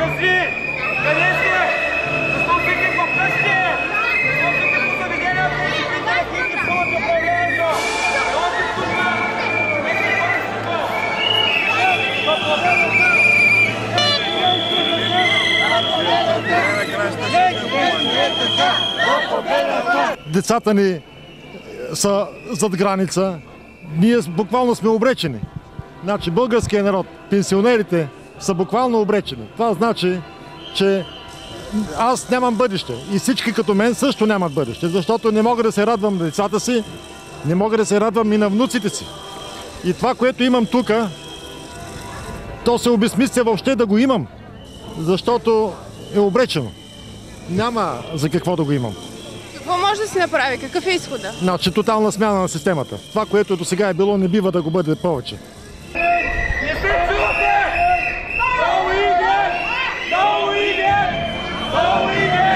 козли! Къде сте? Защо всеки в къщи? Носите по заведенията и си питате какви пълът управлението! Носите тук! Човек не Децата ни са зад граница. Ние буквално сме обречени. Значи българският народ, пенсионерите са буквално обречени. Това значи, че аз нямам бъдеще. И всички като мен също нямат бъдеще, защото не мога да се радвам на децата си, не мога да се радвам и на внуците си. И това, което имам тук, то се обезмисля въобще да го имам, защото е обречено. Няма за какво да го имам. Какво може да се направи? Какъв е изхода? Значи тотална смяна на системата. Това, което до сега е било, не бива да го бъде повече. се чувате! Долу иде! Долу иде! Долу иде!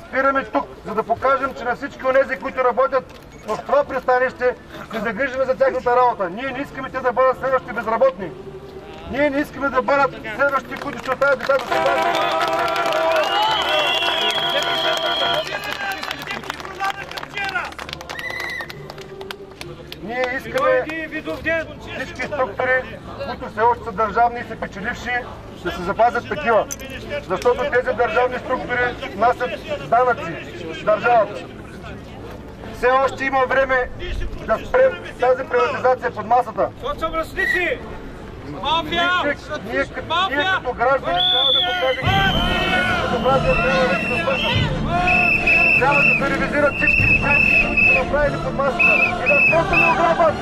Спираме тук, за да покажем, че на всички онези, които работят в това пристанище, сме загрижени за тяхната работа. Ние не искаме те да бъдат следващи безработни. Ние не искаме да бъдат следващи, които ще оставят децата си. Ние искаме всички структури, които все още са държавни и са печеливши, да се запазят такива. Защото тези държавни структури внасят данъци в държавата. Все още има време да спрем тази приватизация под масата. Ние като граждани трябва да покажем, трябва да се ревизират всички структури, които са направили под масата и да просто не ограбват.